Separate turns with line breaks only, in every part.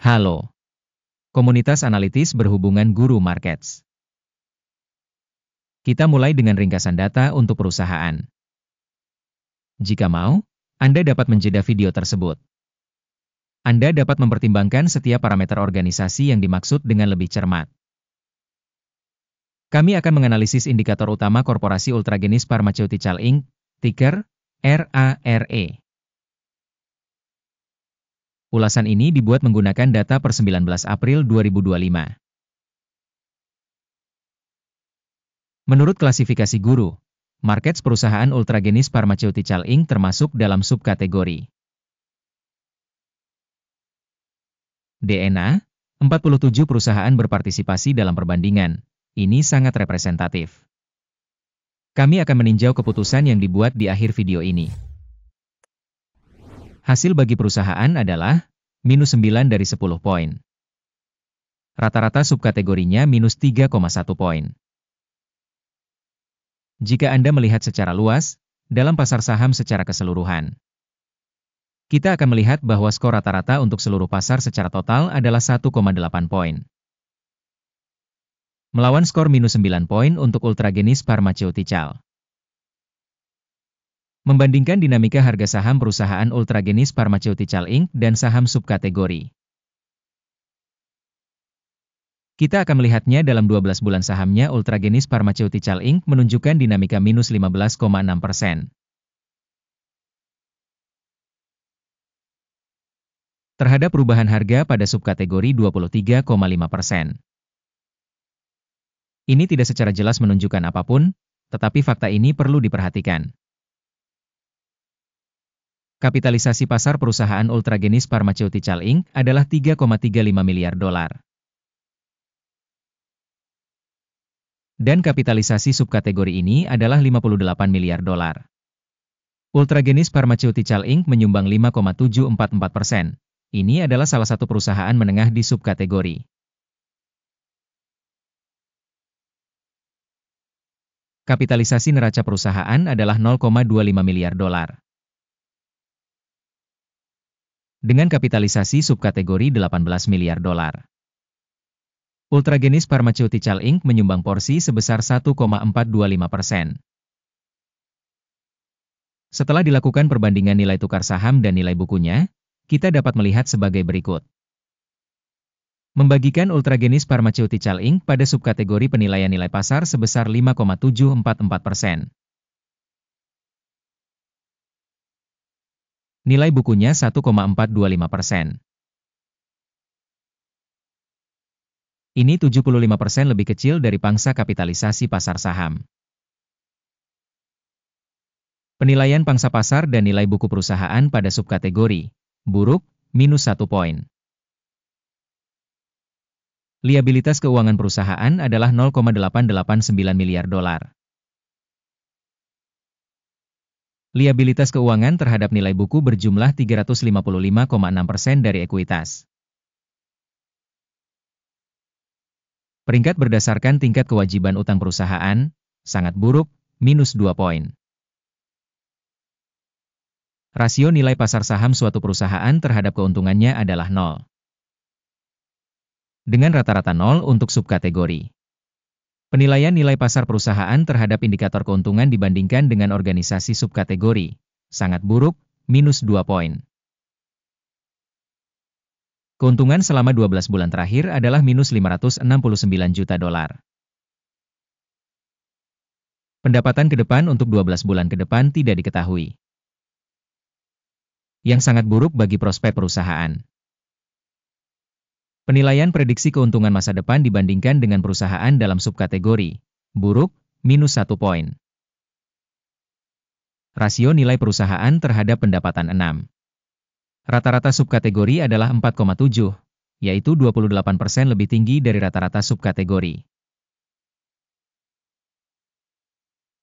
Halo, komunitas analitis berhubungan guru markets. Kita mulai dengan ringkasan data untuk perusahaan. Jika mau, Anda dapat menjeda video tersebut. Anda dapat mempertimbangkan setiap parameter organisasi yang dimaksud dengan lebih cermat. Kami akan menganalisis indikator utama Korporasi Ultragenyx Pharmaceutical Inc., ticker RARE. Ulasan ini dibuat menggunakan data per 19 April 2025. Menurut klasifikasi guru, markets perusahaan Ultragenyx Pharmaceutical Inc. termasuk dalam subkategori DNA, 47 perusahaan berpartisipasi dalam perbandingan. Ini sangat representatif. Kami akan meninjau keputusan yang dibuat di akhir video ini. Hasil bagi perusahaan adalah minus 9 dari 10 poin. Rata-rata subkategorinya minus 3,1 poin. Jika Anda melihat secara luas, dalam pasar saham secara keseluruhan, kita akan melihat bahwa skor rata-rata untuk seluruh pasar secara total adalah 1,8 poin. Melawan skor minus 9 poin untuk Ultragenyx Pharmaceutical. Membandingkan dinamika harga saham perusahaan Ultragenyx Pharmaceutical Inc. dan saham subkategori. Kita akan melihatnya dalam 12 bulan sahamnya Ultragenyx Pharmaceutical Inc. menunjukkan dinamika minus 15,6%. Terhadap perubahan harga pada subkategori 23,5%. Ini tidak secara jelas menunjukkan apapun, tetapi fakta ini perlu diperhatikan. Kapitalisasi pasar perusahaan Ultragenyx Pharmaceutical Inc. adalah 3,35 miliar dolar. Dan kapitalisasi subkategori ini adalah 58 miliar dolar. Ultragenyx Pharmaceutical Inc. menyumbang 5,744%. Ini adalah salah satu perusahaan menengah di subkategori. Kapitalisasi neraca perusahaan adalah 0,25 miliar dolar. Dengan kapitalisasi subkategori 18 miliar dolar. Ultragenyx Pharmaceutical Inc. menyumbang porsi sebesar 1,425%. Setelah dilakukan perbandingan nilai tukar saham dan nilai bukunya, kita dapat melihat sebagai berikut. Membagikan Ultragenyx Pharmaceutical Inc. pada subkategori penilaian nilai pasar sebesar 5,744%. Nilai bukunya 1,425%. Ini 75% lebih kecil dari pangsa kapitalisasi pasar saham. Penilaian pangsa pasar dan nilai buku perusahaan pada subkategori buruk, minus 1 poin. Liabilitas keuangan perusahaan adalah 0,889 miliar dolar. Liabilitas keuangan terhadap nilai buku berjumlah 355,6% dari ekuitas. Peringkat berdasarkan tingkat kewajiban utang perusahaan, sangat buruk, minus 2 poin. Rasio nilai pasar saham suatu perusahaan terhadap keuntungannya adalah 0. Dengan rata-rata 0 untuk subkategori. Penilaian nilai pasar perusahaan terhadap indikator keuntungan dibandingkan dengan organisasi subkategori, sangat buruk, minus 2 poin. Keuntungan selama 12 bulan terakhir adalah minus 569 juta dolar. Pendapatan ke depan untuk 12 bulan ke depan tidak diketahui. Yang sangat buruk bagi prospek perusahaan. Penilaian prediksi keuntungan masa depan dibandingkan dengan perusahaan dalam subkategori buruk, minus 1 poin. Rasio nilai perusahaan terhadap pendapatan 6. Rata-rata subkategori adalah 4,7, yaitu 28% lebih tinggi dari rata-rata subkategori.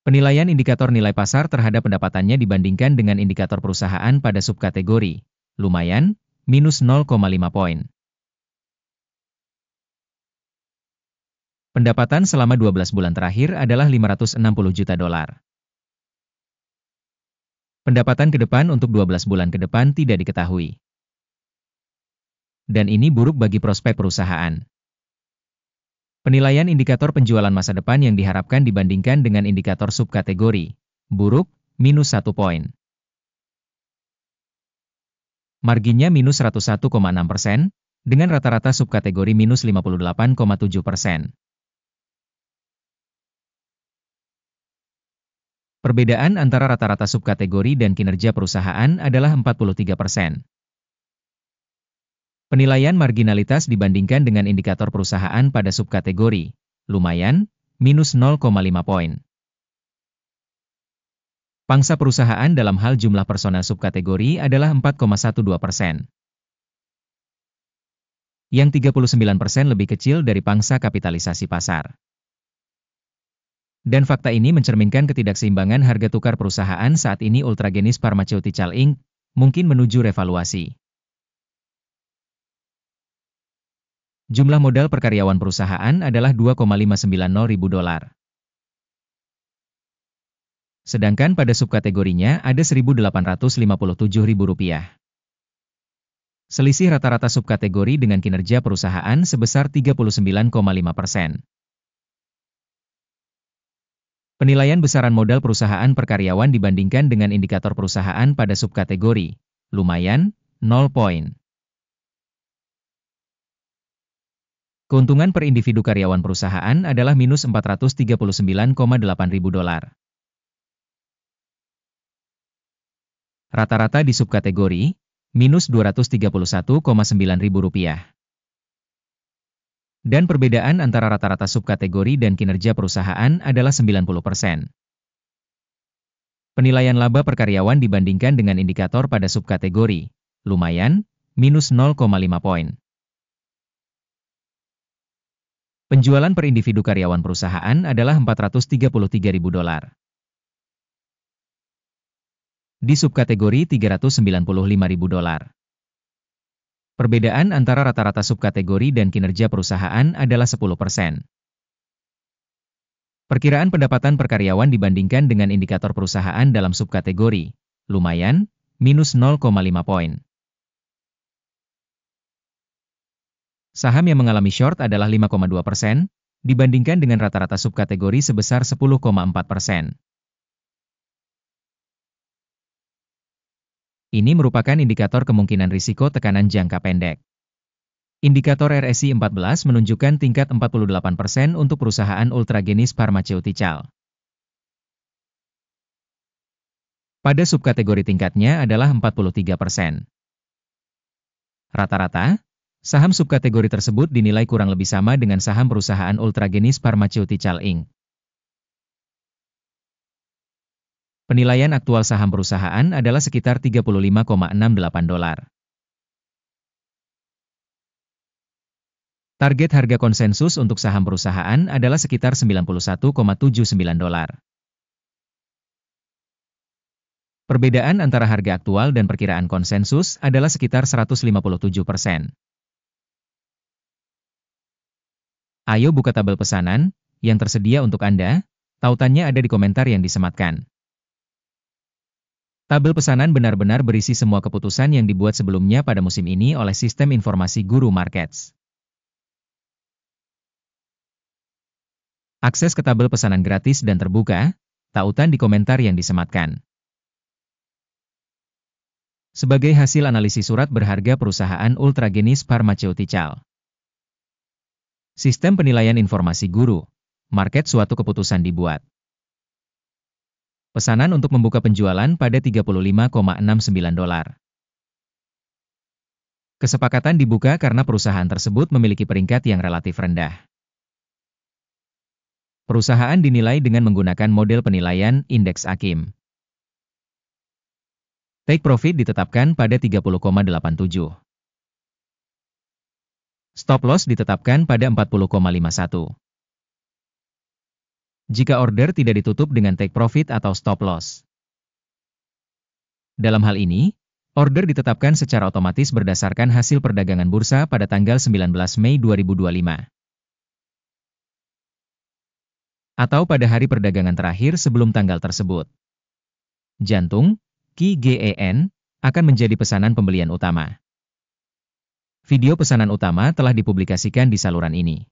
Penilaian indikator nilai pasar terhadap pendapatannya dibandingkan dengan indikator perusahaan pada subkategori lumayan, minus 0,5 poin. Pendapatan selama 12 bulan terakhir adalah 560 juta dolar. Pendapatan ke depan untuk 12 bulan ke depan tidak diketahui. dan ini buruk bagi prospek perusahaan. Penilaian indikator penjualan masa depan yang diharapkan dibandingkan dengan indikator subkategori. Buruk, minus 1 poin. Marginnya minus 101,6%, dengan rata-rata subkategori minus 58,7%. Perbedaan antara rata-rata subkategori dan kinerja perusahaan adalah 43%. Penilaian marginalitas dibandingkan dengan indikator perusahaan pada subkategori, lumayan, minus 0,5 poin. Pangsa perusahaan dalam hal jumlah personel subkategori adalah 4,12%. Yang 39% lebih kecil dari pangsa kapitalisasi pasar. Dan fakta ini mencerminkan ketidakseimbangan harga tukar perusahaan saat ini Ultragenyx Pharmaceutical Inc. mungkin menuju revaluasi. Jumlah modal per karyawan perusahaan adalah 2,590 ribu dolar. Sedangkan pada subkategorinya ada 1.857 ribu rupiah. Selisih rata-rata subkategori dengan kinerja perusahaan sebesar 39,5%. Penilaian besaran modal perusahaan per karyawan dibandingkan dengan indikator perusahaan pada subkategori, lumayan, 0 poin. Keuntungan per individu karyawan perusahaan adalah minus 439,8 ribu dolar. Rata-rata di subkategori, minus 231,9 ribu rupiah. Dan perbedaan antara rata-rata subkategori dan kinerja perusahaan adalah 90%. Penilaian laba per karyawan dibandingkan dengan indikator pada subkategori, lumayan, minus 0,5 poin. Penjualan per individu karyawan perusahaan adalah 433 ribu dolar. Di subkategori 395 ribu dolar. Perbedaan antara rata-rata subkategori dan kinerja perusahaan adalah 10%. Perkiraan pendapatan per karyawan dibandingkan dengan indikator perusahaan dalam subkategori, lumayan, minus 0,5 poin. Saham yang mengalami short adalah 5,2%, dibandingkan dengan rata-rata subkategori sebesar 10,4%. Ini merupakan indikator kemungkinan risiko tekanan jangka pendek. Indikator RSI 14 menunjukkan tingkat 48% untuk perusahaan Ultragenyx Pharmaceutical. Pada subkategori tingkatnya adalah 43%. Rata-rata, saham subkategori tersebut dinilai kurang lebih sama dengan saham perusahaan Ultragenyx Pharmaceutical Inc. Penilaian aktual saham perusahaan adalah sekitar 35,68 dolar. Target harga konsensus untuk saham perusahaan adalah sekitar 91,79 dolar. Perbedaan antara harga aktual dan perkiraan konsensus adalah sekitar 157%. Ayo buka tabel pesanan yang tersedia untuk Anda, tautannya ada di komentar yang disematkan. Tabel pesanan benar-benar berisi semua keputusan yang dibuat sebelumnya pada musim ini oleh sistem informasi Guru Markets. Akses ke tabel pesanan gratis dan terbuka, tautan di komentar yang disematkan. Sebagai hasil analisis surat berharga perusahaan Ultragenyx Pharmaceutical. Sistem penilaian informasi Guru Market suatu keputusan dibuat. Pesanan untuk membuka penjualan pada 35,69 dolar. Kesepakatan dibuka karena perusahaan tersebut memiliki peringkat yang relatif rendah. Perusahaan dinilai dengan menggunakan model penilaian indeks AKIM. Take profit ditetapkan pada 30,87. Stop loss ditetapkan pada 40,51. Jika order tidak ditutup dengan take profit atau stop loss. Dalam hal ini, order ditetapkan secara otomatis berdasarkan hasil perdagangan bursa pada tanggal 19 Mei 2025. Atau pada hari perdagangan terakhir sebelum tanggal tersebut. Jantung, KGEN, akan menjadi pesanan pembelian utama. Video pesanan utama telah dipublikasikan di saluran ini.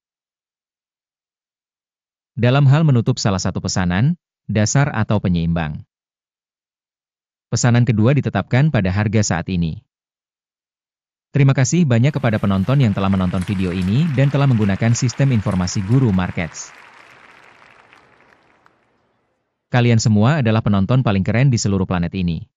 Dalam hal menutup salah satu pesanan, dasar atau penyeimbang. Pesanan kedua ditetapkan pada harga saat ini. Terima kasih banyak kepada penonton yang telah menonton video ini dan telah menggunakan sistem informasi Guru Markets. Kalian semua adalah penonton paling keren di seluruh planet ini.